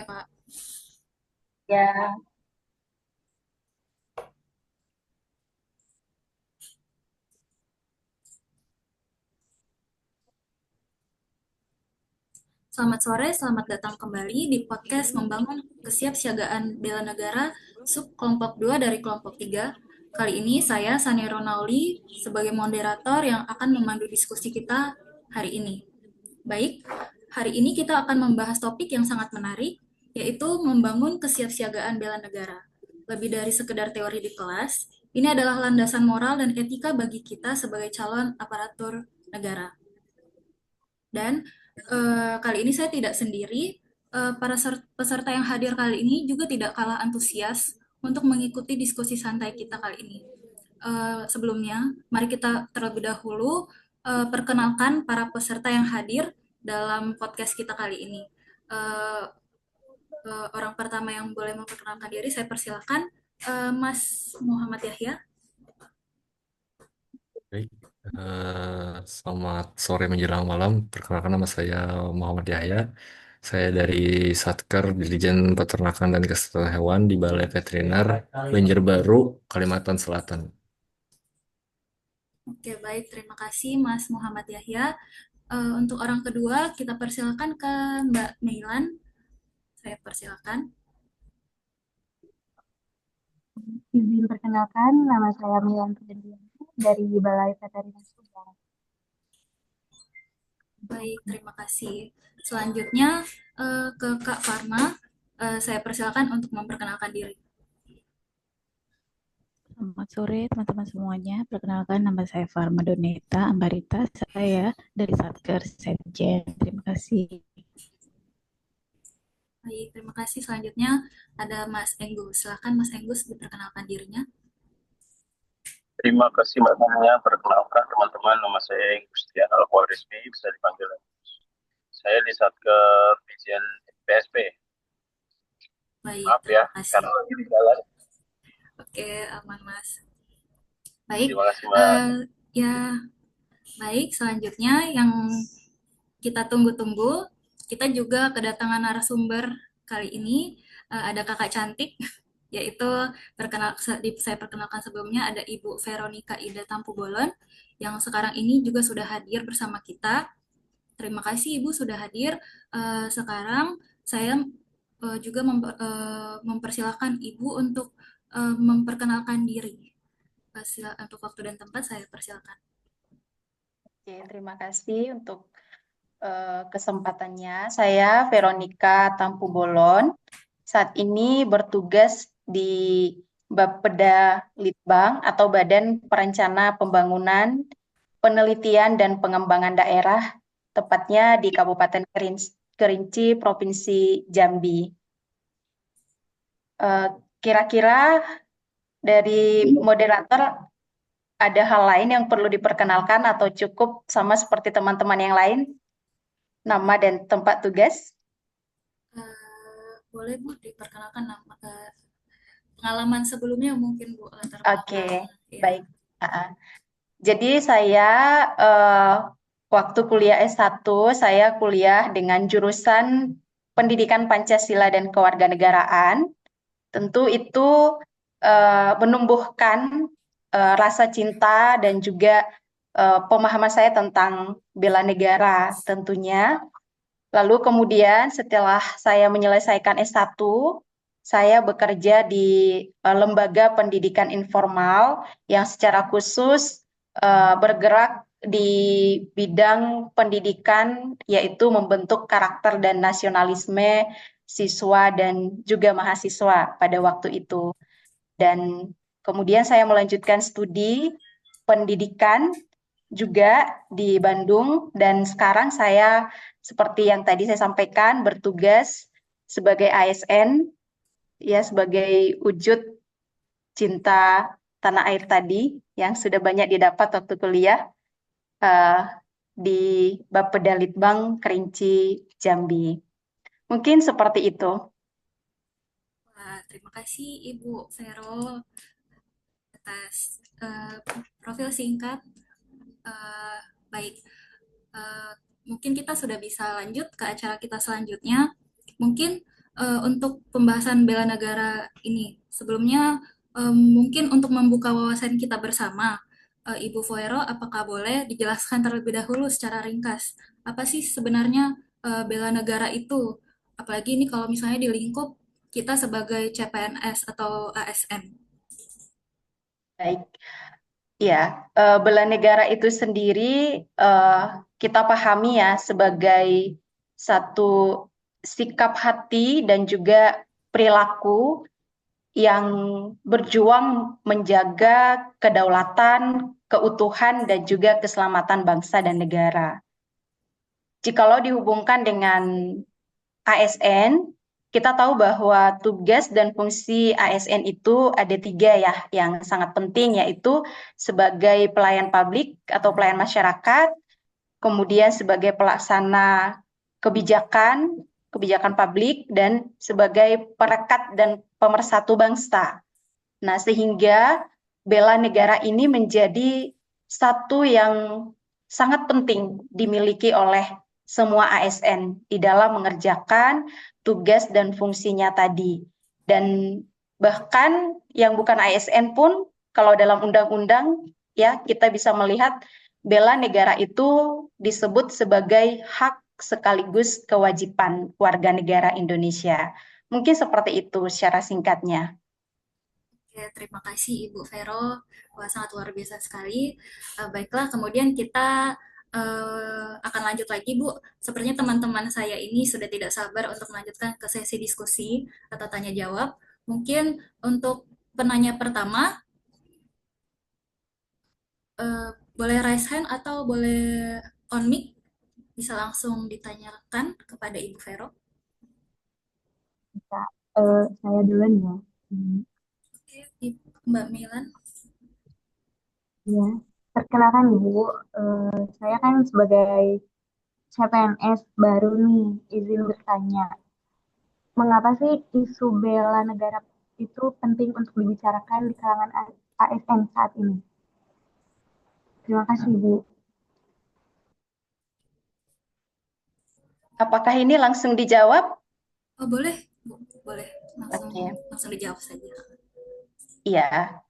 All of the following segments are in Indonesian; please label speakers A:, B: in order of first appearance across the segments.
A: Ya, Kak.
B: Ya,
A: Selamat sore, selamat datang kembali di podcast Membangun Kesiapsiagaan Bela Negara, sub kelompok 2 dari kelompok 3. Kali ini saya, Sani Ronauli, sebagai moderator yang akan memandu diskusi kita hari ini. Baik, hari ini kita akan membahas topik yang sangat menarik, yaitu membangun kesiapsiagaan bela negara. Lebih dari sekedar teori di kelas, ini adalah landasan moral dan etika bagi kita sebagai calon aparatur negara. Dan kali ini saya tidak sendiri. Para peserta yang hadir kali ini juga tidak kalah antusias untuk mengikuti diskusi santai kita kali ini. Sebelumnya, mari kita terlebih dahulu perkenalkan para peserta yang hadir dalam podcast kita kali ini. Eh, Orang pertama yang boleh memperkenalkan diri, saya persilakan Mas Muhammad Yahya.
C: Baik, selamat sore menjelang malam. Perkenalkan nama saya Muhammad Yahya. Saya dari Satker Dirjen Peternakan dan Kesehatan Hewan di Balai Veteriner Banjarbaru, Kalimantan Selatan.
A: Oke, baik. Terima kasih Mas Muhammad Yahya. Untuk orang kedua, kita persilakan ke Mbak Meilan. Saya persilakan.
B: izin perkenalkan, nama saya Milan Febrianti dari Balai Veteriner Subang.
A: Baik, terima kasih. Selanjutnya ke Kak Farma. Saya persilakan untuk memperkenalkan diri.
D: Selamat sore teman-teman semuanya. Perkenalkan nama saya Farma Doneta Ambarita. Saya dari Satker Sekjen. Terima kasih.
A: Baik, terima kasih. Selanjutnya ada Mas Enggus. Silakan Mas Enggus diperkenalkan dirinya.
E: Terima kasih Mbak Tania. Perkenalkan teman-teman, nama saya Gustian Al-Khwarizmi, bisa dipanggil Agus. Saya di Satker Dijen PSP.
A: Baik,
E: Maaf ya,
A: terima kasih.
E: karena lagi di jalan.
A: Oke, aman Mas. Baik,
E: Terima kasih Mbak.
A: ya baik. Selanjutnya yang kita tunggu-tunggu, kita juga kedatangan narasumber kali ini. Ada kakak cantik, yaitu saya perkenalkan sebelumnya ada Ibu Veronica Ida Tampu Bolon, yang sekarang ini juga sudah hadir bersama kita. Terima kasih Ibu sudah hadir. Sekarang saya juga mempersilahkan Ibu untuk memperkenalkan diri. Untuk waktu dan tempat saya persilakan.
B: Oke, terima kasih untuk kesempatannya. Saya Veronica Tampu Bolon. Saat ini bertugas di Bapeda Litbang atau Badan Perencana Pembangunan, Penelitian dan Pengembangan Daerah, tepatnya di Kabupaten Kerinci, Provinsi Jambi. Kira-kira dari moderator ada hal lain yang perlu diperkenalkan atau cukup sama seperti teman-teman yang lain? Nama dan tempat tugas?
A: Boleh Bu diperkenalkan nama pengalaman sebelumnya mungkin Bu latar
B: Oke,
A: belakang. Ya.
B: baik. Jadi saya waktu kuliah S1, saya kuliah dengan jurusan Pendidikan Pancasila dan Kewarganegaraan. Tentu itu menumbuhkan rasa cinta dan juga pemahaman saya tentang bela negara tentunya. Lalu kemudian setelah saya menyelesaikan S1, saya bekerja di lembaga pendidikan informal yang secara khusus bergerak di bidang pendidikan, yaitu membentuk karakter dan nasionalisme siswa dan juga mahasiswa pada waktu itu. Dan kemudian saya melanjutkan studi pendidikan juga di Bandung, dan sekarang saya seperti yang tadi saya sampaikan bertugas sebagai ASN, ya, sebagai wujud cinta tanah air tadi yang sudah banyak didapat waktu kuliah di Bapeda Litbang Kerinci Jambi. Mungkin seperti itu.
A: Wah, terima kasih Ibu Vero atas profil singkat. Baik, mungkin kita sudah bisa lanjut ke acara kita selanjutnya. Mungkin untuk pembahasan bela negara ini. Sebelumnya, mungkin untuk membuka wawasan kita bersama, Ibu Foero, apakah boleh dijelaskan terlebih dahulu secara ringkas, apa sih sebenarnya bela negara itu? Apalagi ini kalau misalnya di lingkup kita sebagai CPNS atau ASN.
B: Baik, ya, bela negara itu sendiri kita pahami ya sebagai satu sikap hati dan juga perilaku yang berjuang menjaga kedaulatan, keutuhan, dan juga keselamatan bangsa dan negara. Jikalau dihubungkan dengan ASN, kita tahu bahwa tugas dan fungsi ASN itu ada tiga ya, yang sangat penting, yaitu sebagai pelayan publik atau pelayan masyarakat, kemudian sebagai pelaksana kebijakan, kebijakan publik, dan sebagai perekat dan pemersatu bangsa. Nah, sehingga bela negara ini menjadi satu yang sangat penting dimiliki oleh semua ASN di dalam mengerjakan tugas dan fungsinya tadi. Dan bahkan yang bukan ASN pun, kalau dalam undang-undang ya kita bisa melihat bela negara itu disebut sebagai hak sekaligus kewajiban warga negara Indonesia. Mungkin seperti itu secara singkatnya.
A: Oke, terima kasih Ibu Vero. Wah, sangat luar biasa sekali. Baiklah, kemudian kita akan lanjut lagi, Bu. Sepertinya teman-teman saya ini sudah tidak sabar untuk melanjutkan ke sesi diskusi atau tanya jawab. Mungkin untuk penanya pertama, boleh raise hand atau boleh on mic, bisa langsung ditanyakan kepada Ibu Vero.
F: Bisa. Saya duluan ya.
A: Oke, Mbak Milan.
F: Ya, perkenalkan Ibu, saya kan sebagai CPNS baru nih, izin bertanya. Mengapa sih isu bela negara itu penting untuk dibicarakan di kalangan ASN saat ini? Terima kasih Ibu.
B: Apakah ini langsung dijawab?
A: Oh, boleh, Bu. Boleh. Langsung,
B: Oke.
A: langsung dijawab saja.
B: Iya,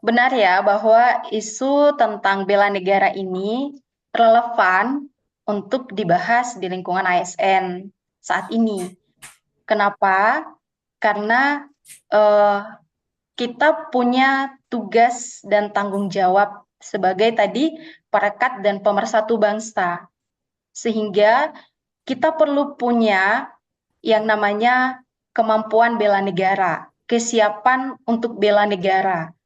B: benar ya bahwa isu tentang bela negara ini relevan untuk dibahas di lingkungan ASN saat ini. Kenapa? Karena eh, kita punya tugas dan tanggung jawab sebagai tadi perekat dan pemersatu bangsa. Sehingga kita perlu punya yang namanya kemampuan bela negara, kesiapan untuk bela negara.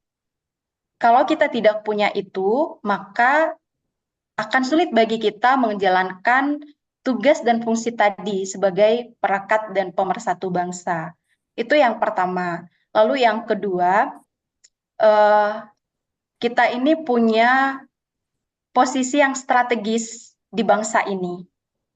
B: Kalau kita tidak punya itu, maka akan sulit bagi kita menjalankan tugas dan fungsi tadi sebagai perekat dan pemersatu bangsa. Itu yang pertama. Lalu yang kedua, eh, kita ini punya posisi yang strategis di bangsa ini.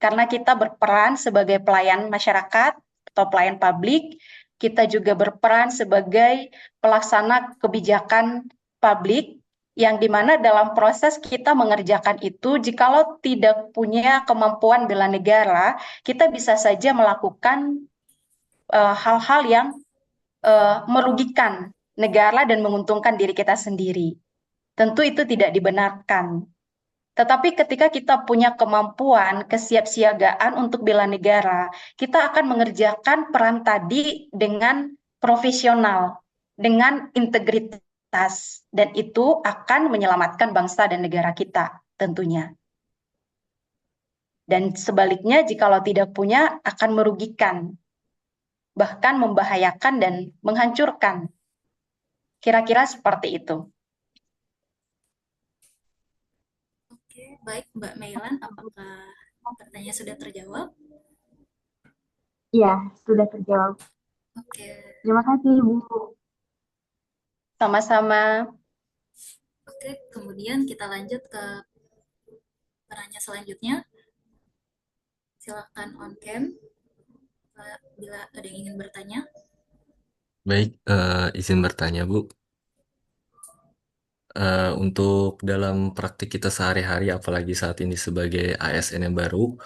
B: Karena kita berperan sebagai pelayan masyarakat atau pelayan publik, kita juga berperan sebagai pelaksana kebijakan publik, yang dimana dalam proses kita mengerjakan itu, jikalau tidak punya kemampuan bela negara, kita bisa saja melakukan hal-hal yang merugikan negara dan menguntungkan diri kita sendiri. Tentu itu tidak dibenarkan. Tetapi ketika kita punya kemampuan, kesiapsiagaan untuk bela negara, kita akan mengerjakan peran tadi dengan profesional, dengan integritas, dan itu akan menyelamatkan bangsa dan negara kita tentunya. Dan sebaliknya, jikalau tidak punya, akan merugikan, bahkan membahayakan dan menghancurkan. Kira-kira seperti itu.
A: Oke, baik Mbak Mailan, apakah pertanyaan sudah terjawab?
F: Iya, sudah terjawab.
A: Oke,
F: Terima kasih Ibu.
B: Sama-sama.
A: oke. Kemudian kita lanjut ke penanya selanjutnya. Silakan on cam bila ada yang ingin bertanya.
C: Baik, izin bertanya, Bu. Untuk dalam praktik kita sehari-hari, apalagi saat ini sebagai ASN yang baru,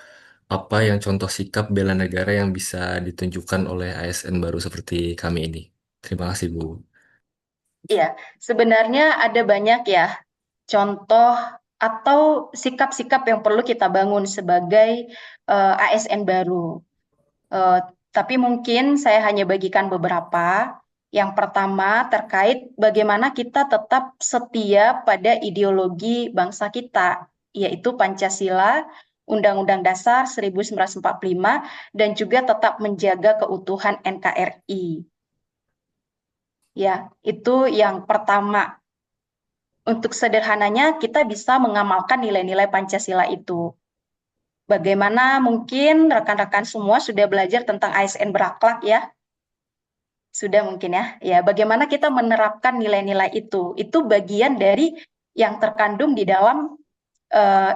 C: apa yang contoh sikap bela negara yang bisa ditunjukkan oleh ASN baru seperti kami ini? Terima kasih, Bu.
B: Iya, sebenarnya ada banyak ya contoh atau sikap-sikap yang perlu kita bangun sebagai ASN baru. Eh, tapi mungkin saya hanya bagikan beberapa. Yang pertama terkait bagaimana kita tetap setia pada ideologi bangsa kita, yaitu Pancasila, Undang-Undang Dasar 1945, dan juga tetap menjaga keutuhan NKRI. Ya, itu yang pertama. Untuk sederhananya, kita bisa mengamalkan nilai-nilai Pancasila itu. Bagaimana mungkin rekan-rekan semua sudah belajar tentang ASN berakhlak ya? Sudah mungkin ya. Ya, bagaimana kita menerapkan nilai-nilai itu? Itu bagian dari yang terkandung di dalam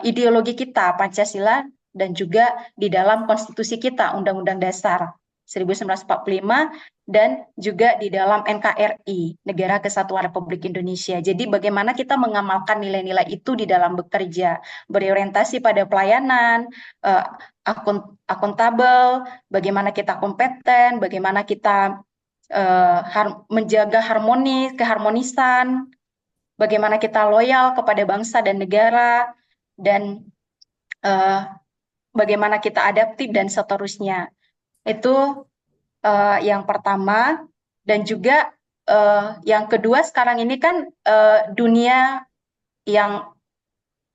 B: ideologi kita, Pancasila, dan juga di dalam konstitusi kita, Undang-Undang Dasar 1945, dan juga di dalam NKRI, Negara Kesatuan Republik Indonesia. Jadi bagaimana kita mengamalkan nilai-nilai itu di dalam bekerja, berorientasi pada pelayanan, akuntabel, bagaimana kita kompeten, bagaimana kita menjaga keharmonisan, bagaimana kita loyal kepada bangsa dan negara, dan bagaimana kita adaptif dan seterusnya. Itu yang pertama. Dan juga yang kedua, sekarang ini kan dunia yang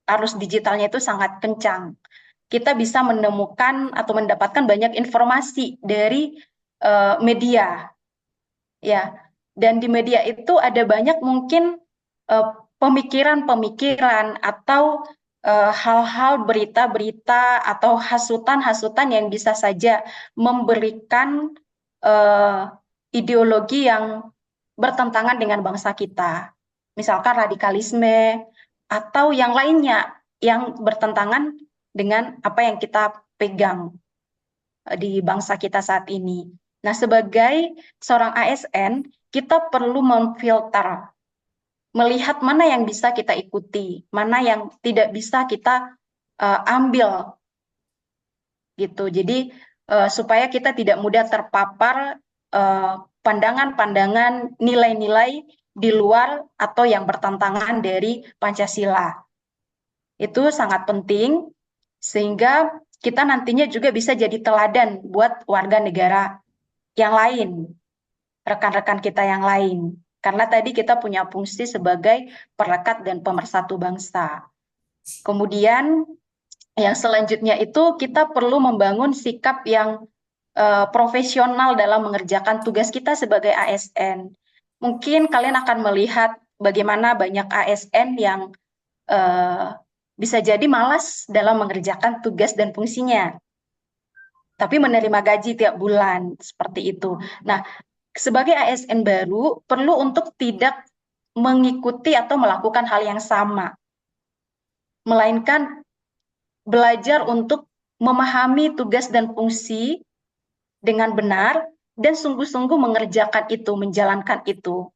B: arus digitalnya itu sangat kencang. Kita bisa menemukan atau mendapatkan banyak informasi dari media, ya. Dan di media itu ada banyak mungkin pemikiran-pemikiran atau hal-hal berita-berita atau hasutan-hasutan yang bisa saja memberikan ideologi yang bertentangan dengan bangsa kita. Misalkan radikalisme atau yang lainnya yang bertentangan dengan apa yang kita pegang di bangsa kita saat ini. Nah, sebagai seorang ASN, kita perlu memfilter, melihat mana yang bisa kita ikuti, mana yang tidak bisa kita ambil, gitu. Jadi supaya kita tidak mudah terpapar pandangan-pandangan, nilai-nilai di luar atau yang bertentangan dari Pancasila. Itu sangat penting sehingga kita nantinya juga bisa jadi teladan buat warga negara yang lain, rekan-rekan kita yang lain. Karena tadi kita punya fungsi sebagai perekat dan pemersatu bangsa. Kemudian yang selanjutnya itu kita perlu membangun sikap yang profesional dalam mengerjakan tugas kita sebagai ASN. Mungkin kalian akan melihat bagaimana banyak ASN yang bisa jadi malas dalam mengerjakan tugas dan fungsinya, tapi menerima gaji tiap bulan, seperti itu. Nah, sebagai ASN baru, perlu untuk tidak mengikuti atau melakukan hal yang sama, melainkan belajar untuk memahami tugas dan fungsi dengan benar, dan sungguh-sungguh mengerjakan itu, menjalankan itu.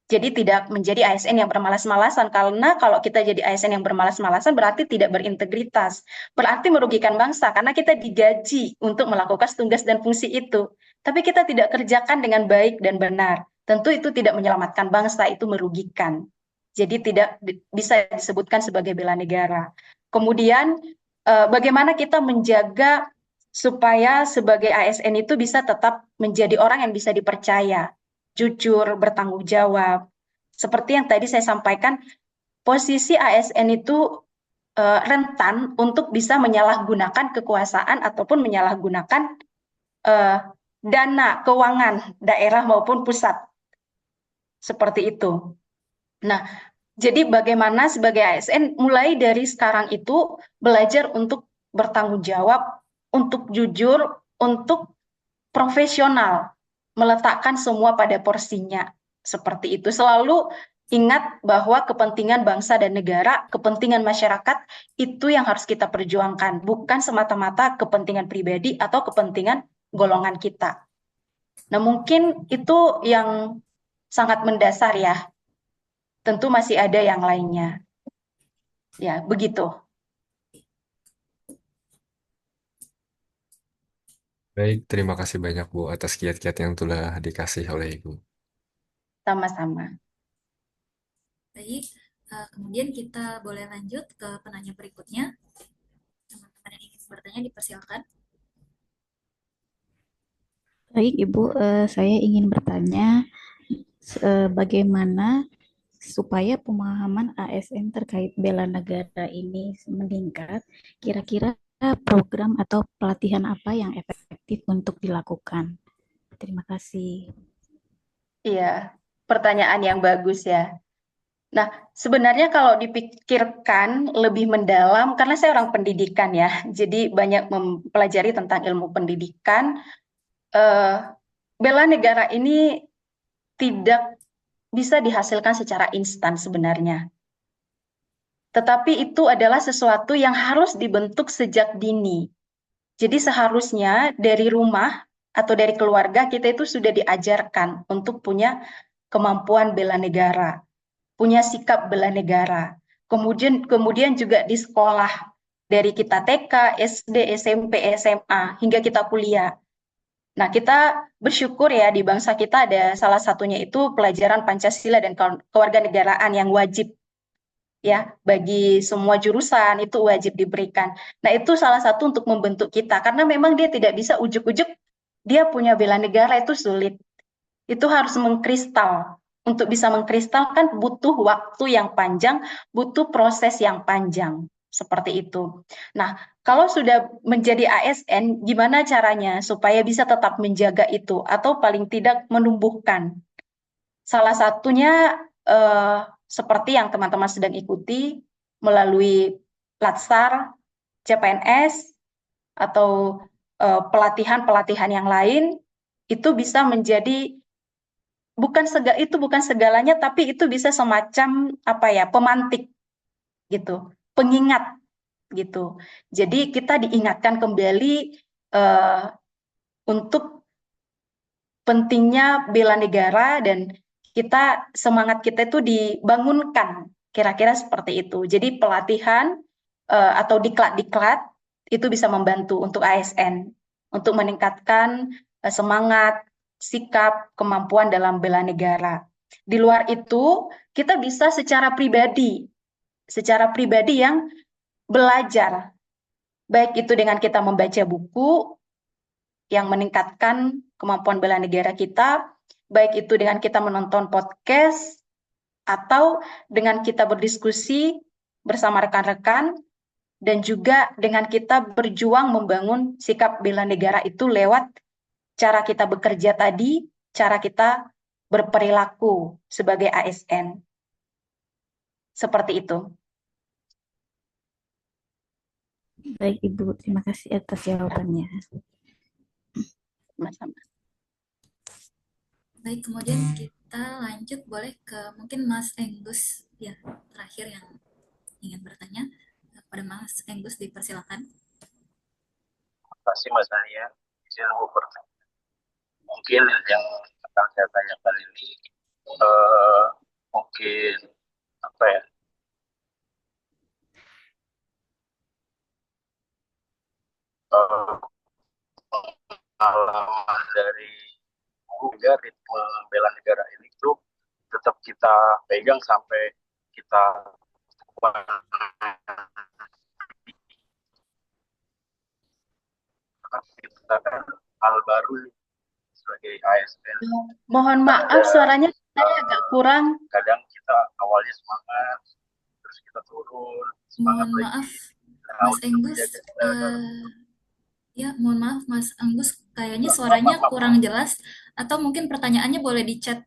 B: Jadi tidak menjadi ASN yang bermalas-malasan, karena kalau kita jadi ASN yang bermalas-malasan berarti tidak berintegritas, berarti merugikan bangsa, karena kita digaji untuk melakukan tugas dan fungsi itu, tapi kita tidak kerjakan dengan baik dan benar. Tentu itu tidak menyelamatkan bangsa, itu merugikan. Jadi tidak bisa disebutkan sebagai bela negara. Kemudian bagaimana kita menjaga supaya sebagai ASN itu bisa tetap menjadi orang yang bisa dipercaya, jujur, bertanggung jawab. Seperti yang tadi saya sampaikan, posisi ASN itu rentan untuk bisa menyalahgunakan kekuasaan ataupun menyalahgunakan dana keuangan daerah maupun pusat. Seperti itu. Nah, jadi bagaimana sebagai ASN mulai dari sekarang itu belajar untuk bertanggung jawab, untuk jujur, untuk profesional, meletakkan semua pada porsinya. Seperti itu. Selalu ingat bahwa kepentingan bangsa dan negara, kepentingan masyarakat, itu yang harus kita perjuangkan. Bukan semata-mata kepentingan pribadi atau kepentingan golongan kita. Nah, mungkin itu yang sangat mendasar ya. Tentu masih ada yang lainnya. Ya, begitu.
C: Baik, terima kasih banyak Bu atas kiat-kiat yang telah dikasih oleh Ibu.
B: Sama-sama.
A: Baik, kemudian kita boleh lanjut ke penanya berikutnya. Teman-teman yang ingin bertanya dipersilakan.
D: Baik, Ibu, saya ingin bertanya bagaimana supaya pemahaman ASN terkait bela negara ini meningkat, kira-kira program atau pelatihan apa yang efektif untuk dilakukan? Terima kasih.
B: Iya, pertanyaan yang bagus ya. Nah, sebenarnya kalau dipikirkan lebih mendalam, karena saya orang pendidikan ya, jadi banyak mempelajari tentang ilmu pendidikan. eh, Bela negara ini tidak bisa dihasilkan secara instan sebenarnya. Tetapi itu adalah sesuatu yang harus dibentuk sejak dini. Jadi seharusnya dari rumah atau dari keluarga kita itu sudah diajarkan untuk punya kemampuan bela negara, punya sikap bela negara. Kemudian juga di sekolah dari kita TK, SD, SMP, SMA hingga kita kuliah. Nah, kita bersyukur ya di bangsa kita ada salah satunya itu pelajaran Pancasila dan kewarganegaraan yang wajib ya bagi semua jurusan itu wajib diberikan. Nah, itu salah satu untuk membentuk kita karena memang dia tidak bisa ujuk-ujuk dia punya bela negara itu sulit. Itu harus mengkristal. Untuk bisa mengkristalkan butuh waktu yang panjang, butuh proses yang panjang. Seperti itu. Nah, kalau sudah menjadi ASN, gimana caranya supaya bisa tetap menjaga itu atau paling tidak menumbuhkan? Salah satunya seperti yang teman-teman sedang ikuti melalui Latsar, CPNS, atau pelatihan-pelatihan yang lain, itu bisa menjadi bukan segalanya, tapi itu bisa semacam apa ya pemantik gitu, pengingat gitu. Jadi kita diingatkan kembali eh, untuk pentingnya bela negara dan semangat kita itu dibangunkan kira-kira seperti itu. Jadi pelatihan atau diklat-diklat itu bisa membantu untuk ASN untuk meningkatkan semangat, sikap, kemampuan dalam bela negara. Di luar itu kita bisa secara pribadi yang belajar, baik itu dengan kita membaca buku yang meningkatkan kemampuan bela negara kita, baik itu dengan kita menonton podcast, atau dengan kita berdiskusi bersama rekan-rekan, dan juga dengan kita berjuang membangun sikap bela negara itu lewat cara kita bekerja tadi, cara kita berperilaku sebagai ASN. Seperti itu.
D: Baik, Ibu, terima kasih atas jawabannya.
B: Sama-sama.
A: Baik, kemudian kita lanjut boleh ke mungkin Mas Enggus ya, terakhir yang ingin bertanya. Pada Mas Enggus dipersilakan.
E: Terima kasih Mas Arya. Izin aku bertanya. Mungkin yang akan saya tanyakan ini mungkin apa ya? Pengalaman dari juga ritme bela negara ini tuh tetap kita pegang sampai kita kita kan hal baru sebagai ASN.
B: Mohon maaf, suaranya saya agak kurang.
E: Kadang kita awalnya semangat, terus kita turun, semangat
A: Mohon
E: lagi.
A: maaf,
E: Nah,
A: Mas
E: untuk
A: Enggus.
E: menjaga negara.
A: Ya, mohon maaf, Mas Enggus. Kayaknya suaranya kurang jelas. Atau mungkin pertanyaannya boleh di chat.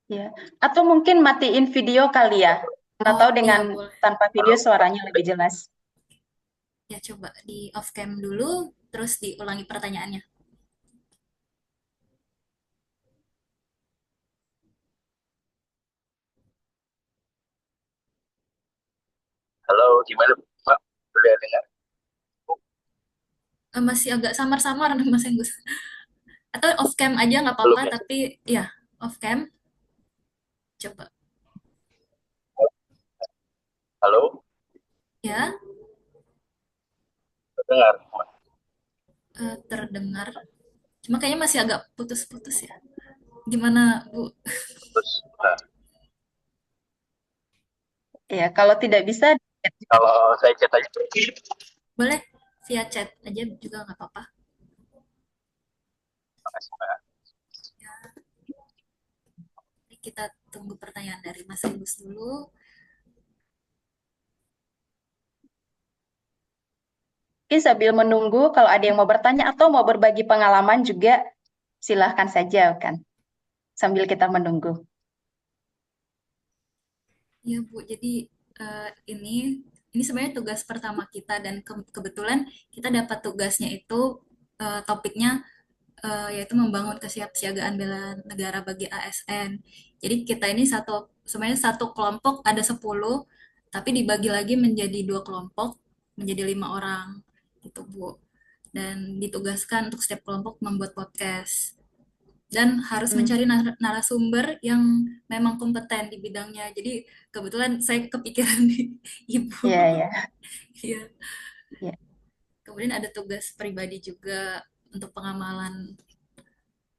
B: Ya. Atau mungkin matiin video kali ya. Nggak tahu
A: Oh,
B: dengan
A: iya, boleh.
B: tanpa video suaranya lebih jelas.
A: Ya, coba di off cam dulu, terus diulangi pertanyaannya.
E: Halo, gimana Pak? Boleh dengar?
A: Masih agak samar-samar nih, Mas Enggus. Atau off cam aja nggak
E: Belum
A: apa-apa,
E: ya?
A: tapi ya, off cam. Coba.
E: Halo,
A: Ya,
E: dengar?
A: Terdengar, cuma kayaknya masih agak putus-putus ya. Gimana, Bu?
E: Terus, nah,
B: Ya, kalau tidak bisa,
E: kalau saya chat aja.
A: Boleh via chat aja juga nggak apa-apa.
E: Makasih, Mbak.
A: Kita tunggu pertanyaan dari Mas Agus dulu.
B: mungkin sambil menunggu, kalau ada yang mau bertanya atau mau berbagi pengalaman juga, silahkan saja kan, sambil kita menunggu.
A: Iya, Bu. Jadi ini sebenarnya tugas pertama kita dan kebetulan kita dapat tugasnya itu topiknya yaitu membangun kesiapsiagaan bela negara bagi ASN. Jadi kita ini sebenarnya satu kelompok ada 10, tapi dibagi lagi menjadi 2 kelompok, menjadi 5 orang gitu, Bu. Dan ditugaskan untuk setiap kelompok membuat podcast. Dan harus
B: Hmm,
A: mencari narasumber yang memang kompeten di bidangnya. Jadi kebetulan saya kepikiran di Ibu.
B: iya, ya,
A: Iya.
B: ya.
A: Kemudian ada tugas pribadi juga untuk pengamalan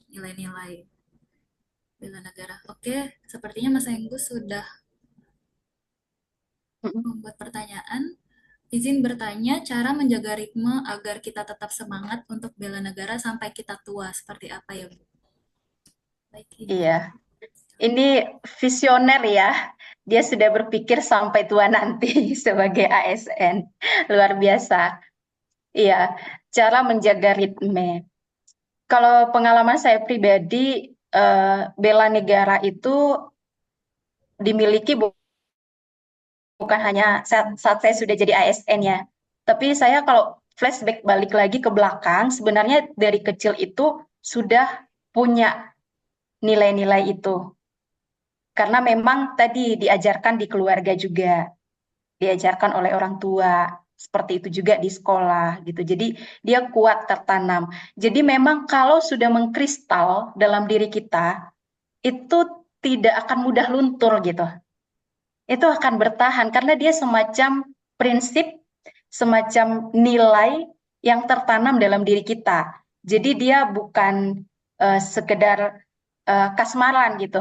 A: nilai-nilai bela negara. Oke, sepertinya Mas Enggus sudah
B: Mm-mm.
A: membuat pertanyaan. Izin bertanya, cara menjaga ritme agar kita tetap semangat untuk bela negara sampai kita tua, seperti apa ya, Bu? Baik, Ibu.
B: Iya, ini visioner ya. Dia sudah berpikir sampai tua nanti sebagai ASN. Luar biasa. Iya, cara menjaga ritme. Kalau pengalaman saya pribadi, bela negara itu dimiliki bukan hanya saat saya sudah jadi ASN ya. Tapi saya kalau flashback balik lagi ke belakang, sebenarnya dari kecil itu sudah punya nilai-nilai itu. Karena memang tadi diajarkan di keluarga juga, diajarkan oleh orang tua, seperti itu juga di sekolah gitu. Jadi dia kuat tertanam. Jadi memang kalau sudah mengkristal dalam diri kita, itu tidak akan mudah luntur gitu. Itu akan bertahan karena dia semacam prinsip, semacam nilai yang tertanam dalam diri kita. Jadi dia bukan sekedar kasmaran gitu.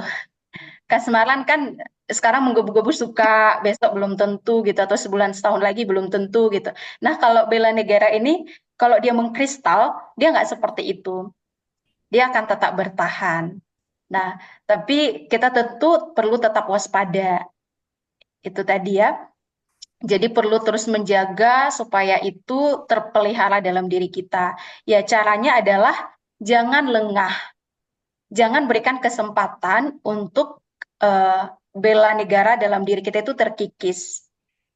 B: Kasmaran kan sekarang menggebu-gebu suka, besok belum tentu gitu, atau sebulan setahun lagi belum tentu gitu. Nah kalau bela negara ini, kalau dia mengkristal, dia nggak seperti itu. Dia akan tetap bertahan. Nah, tapi kita tentu perlu tetap waspada. Itu tadi ya. Jadi perlu terus menjaga supaya itu terpelihara dalam diri kita. Ya caranya adalah jangan lengah, jangan berikan kesempatan untuk bela negara dalam diri kita itu terkikis.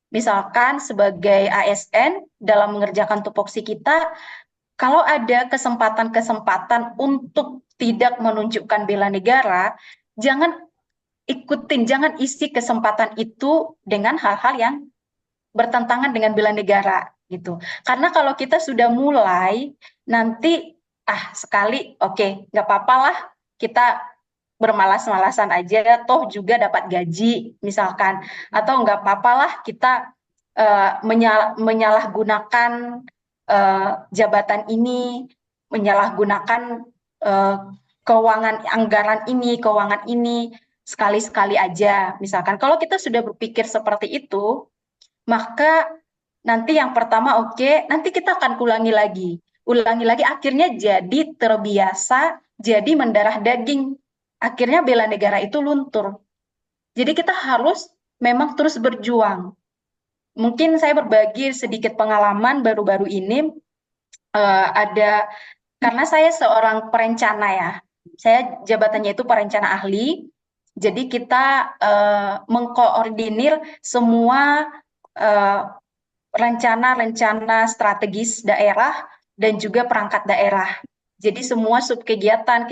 B: Misalkan sebagai ASN dalam mengerjakan tupoksi kita, kalau ada kesempatan-kesempatan untuk tidak menunjukkan bela negara, jangan ikutin, jangan isi kesempatan itu dengan hal-hal yang bertentangan dengan bela negara gitu. Karena kalau kita sudah mulai nanti sekali oke, nggak apa-apa lah kita bermalas-malasan aja toh juga dapat gaji misalkan, atau nggak apa-apa lah kita menyalahgunakan jabatan ini, menyalahgunakan uh, keuangan keuangan ini sekali-sekali aja misalkan. Kalau kita sudah berpikir seperti itu, maka nanti yang pertama oke, nanti kita akan ulangi lagi, akhirnya jadi terbiasa, jadi mendarah daging. Akhirnya bela negara itu luntur. Jadi kita harus memang terus berjuang. Mungkin saya berbagi sedikit pengalaman baru-baru ini, ada, karena saya seorang perencana ya, saya jabatannya itu perencana ahli, jadi kita mengkoordinir semua eh, rencana-rencana strategis daerah dan juga perangkat daerah. Jadi semua subkegiatan,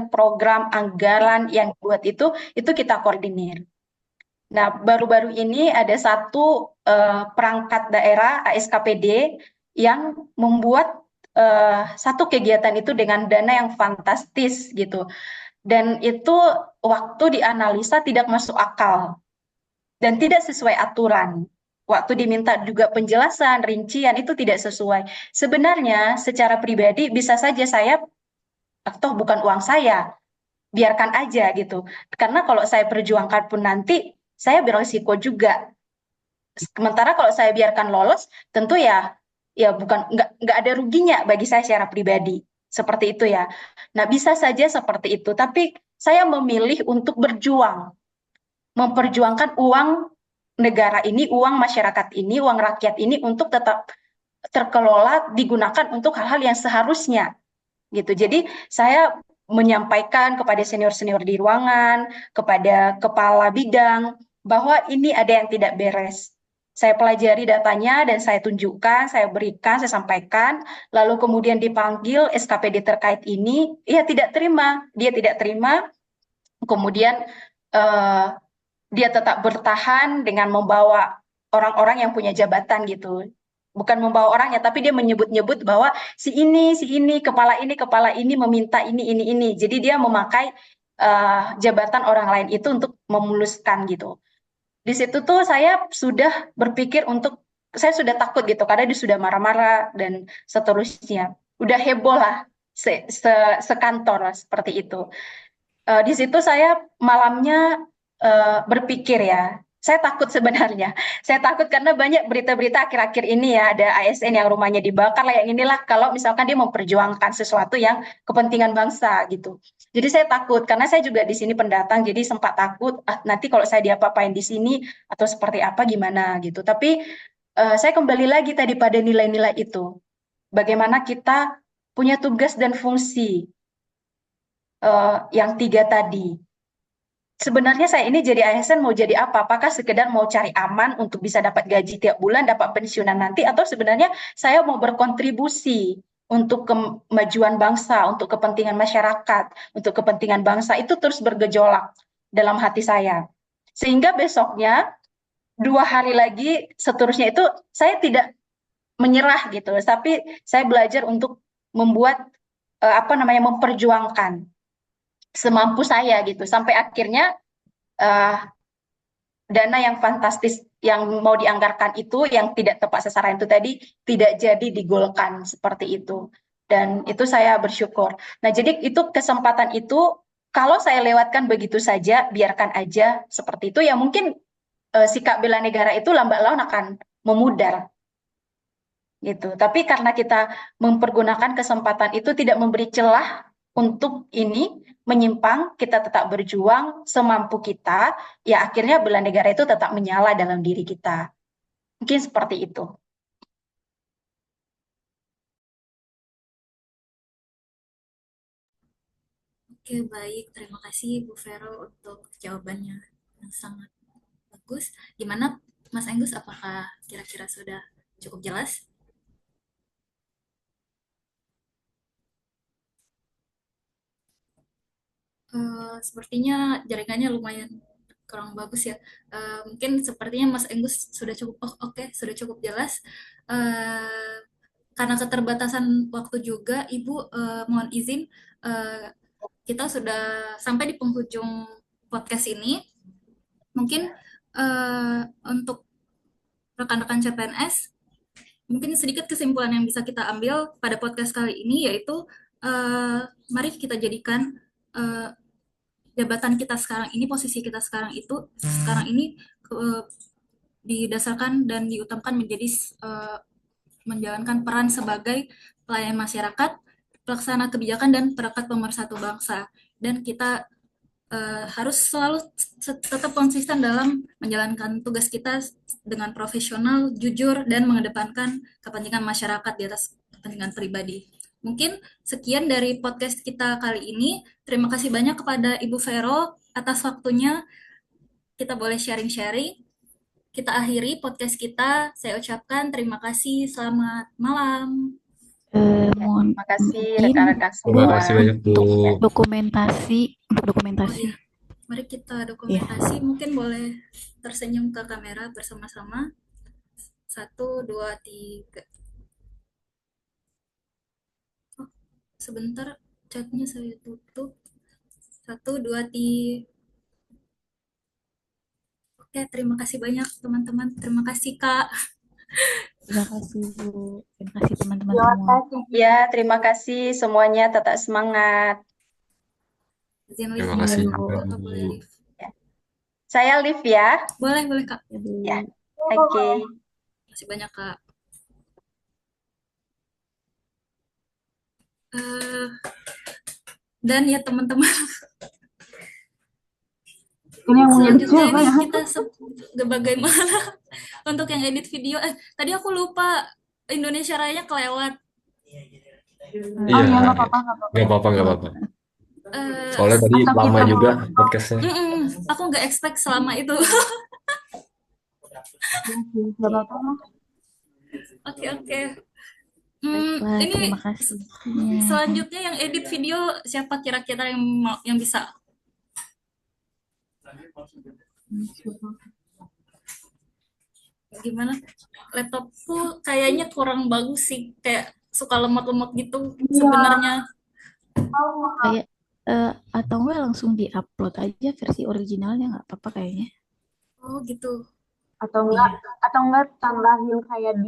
B: program, anggaran yang buat itu kita koordinir. Nah, baru-baru ini ada satu perangkat daerah ASKPD yang membuat satu kegiatan itu dengan dana yang fantastis gitu. Dan itu waktu dianalisa tidak masuk akal dan tidak sesuai aturan. waktu diminta juga penjelasan, rincian itu tidak sesuai. Sebenarnya secara pribadi bisa saja saya, atau bukan uang saya, biarkan aja gitu. Karena kalau saya perjuangkan pun nanti saya beresiko juga. Sementara kalau saya biarkan lolos, tentu ya bukan nggak ada ruginya bagi saya secara pribadi. Seperti itu ya. Nah, bisa saja seperti itu, tapi saya memilih untuk berjuang, memperjuangkan uang negara ini, uang masyarakat ini, uang rakyat ini untuk tetap terkelola, digunakan untuk hal-hal yang seharusnya gitu. Jadi saya menyampaikan kepada senior-senior di ruangan, kepada kepala bidang, bahwa ini ada yang tidak beres. Saya pelajari datanya dan saya tunjukkan, saya berikan, saya sampaikan, lalu kemudian dipanggil SKPD terkait ini, dia tidak terima, kemudian eh, dia tetap bertahan dengan membawa orang-orang yang punya jabatan gitu. Bukan membawa orangnya, tapi dia menyebut-nyebut bahwa kepala ini meminta ini. Jadi dia memakai jabatan orang lain itu untuk memuluskan gitu. Di situ tuh saya sudah berpikir saya sudah takut gitu, karena dia sudah marah-marah dan seterusnya. Udah heboh lah, sekantor lah, seperti itu. Di situ saya malamnya berpikir ya, saya takut sebenarnya. Saya takut karena banyak berita-berita akhir-akhir ini ya, ada ASN yang rumahnya dibakar lah, yang inilah kalau misalkan dia memperjuangkan sesuatu yang kepentingan bangsa gitu. Jadi saya takut karena saya juga di sini pendatang, jadi sempat takut nanti kalau saya diapa-apain di sini atau seperti apa gimana gitu. Tapi saya kembali lagi tadi pada nilai-nilai itu. Bagaimana kita punya tugas dan fungsi yang tiga tadi. Sebenarnya saya ini jadi ASN mau jadi apa? Apakah sekedar mau cari aman untuk bisa dapat gaji tiap bulan, dapat pensiunan nanti, atau sebenarnya saya mau berkontribusi untuk kemajuan bangsa, untuk kepentingan masyarakat, untuk kepentingan bangsa, itu terus bergejolak dalam hati saya. Sehingga besoknya, 2 hari lagi, seterusnya itu saya tidak menyerah gitu, tapi saya belajar untuk membuat, memperjuangkan semampu saya gitu, sampai akhirnya uh, dana yang fantastis yang mau dianggarkan itu, yang tidak tepat sasaran itu tadi, tidak jadi digolkan seperti itu. Dan itu saya bersyukur. Nah, jadi itu kesempatan itu, kalau saya lewatkan begitu saja, biarkan aja seperti itu, ya mungkin sikap bela negara itu lambat laun akan memudar gitu. Tapi karena kita mempergunakan kesempatan itu, tidak memberi celah untuk ini menyimpang, kita tetap berjuang semampu kita, ya akhirnya bela negara itu tetap menyala dalam diri kita. Mungkin seperti itu.
A: Oke, baik. Terima kasih Bu Vero untuk jawabannya yang sangat bagus. Gimana Mas Enggus, apakah kira-kira sudah cukup jelas? Sepertinya jaringannya lumayan kurang bagus ya. Mungkin sepertinya Mas Enggus sudah cukup, oke, sudah cukup jelas. Eh, karena keterbatasan waktu juga, Ibu mohon izin, eh, kita sudah sampai di penghujung podcast ini. Mungkin untuk rekan-rekan CPNS, mungkin sedikit kesimpulan yang bisa kita ambil pada podcast kali ini, yaitu mari kita jadikan eh, jabatan kita sekarang ini, posisi kita sekarang ini didasarkan dan diutamakan menjadi menjalankan peran sebagai pelayan masyarakat, pelaksana kebijakan dan perekat pemersatu bangsa. Dan kita harus selalu tetap konsisten dalam menjalankan tugas kita dengan profesional, jujur, dan mengedepankan kepentingan masyarakat di atas kepentingan pribadi. Mungkin sekian dari podcast kita kali ini. Terima kasih banyak kepada Ibu Vero atas waktunya. Kita boleh sharing-sharing. Kita akhiri podcast kita. Saya ucapkan terima kasih. Selamat malam.
D: Mohon
B: Terima kasih
D: mungkin
B: rekan-rekan
C: Terima
B: semua.
C: kasih banyak, Bu.
D: dokumentasi
A: Oh ya, mari kita
D: ya.
A: dokumentasi. Mungkin boleh tersenyum ke kamera bersama-sama. 1, 2, 3. Oh, sebentar, chatnya saya tutup. 1, 2, 3. Oke, terima kasih banyak teman-teman. Terima kasih Kak.
D: Terima kasih Bu. Terima kasih teman-teman
F: Terima
D: semua.
F: kasih.
B: Ya, terima kasih semuanya, tetap semangat.
A: Izin live
C: Terima
A: dulu
C: kasih
A: ya,
D: Bu.
C: juga,
A: atau boleh
C: Bu.
A: live?
B: Ya. Saya live ya.
A: Boleh, boleh Kak.
D: Ya Bu.
B: Ya, oke.
A: Terima kasih banyak Kak. Eh, dan ya teman-teman,
F: Ini yang mau edit
A: selanjutnya
F: siapa
A: ini
F: ya?
A: kita bagaimana untuk yang edit video. Tadi aku lupa Indonesia Raya kelewat.
F: Oh
C: Iya,
F: iya, nggak apa-apa, nggak apa-apa.
C: nggak apa-apa, nggak apa-apa.
A: Eh,
C: Soalnya tadi
F: Atau
C: lama
F: kita
C: juga
F: mau,
C: podcastnya.
A: aku nggak expect selama itu.
F: nggak apa-apa lah.
A: Oke, oke.
D: Baiklah,
A: Ini
D: terima kasih.
A: selanjutnya yang edit video siapa kira-kira yang bisa? Gimana? Laptopku kayaknya kurang bagus sih, kayak suka lemot-lemot gitu
F: Iya.
A: sebenarnya.
D: Kayak atau enggak langsung di-upload aja versi originalnya, nggak apa-apa kayaknya.
A: Oh gitu.
F: Atau enggak tambahin kayak di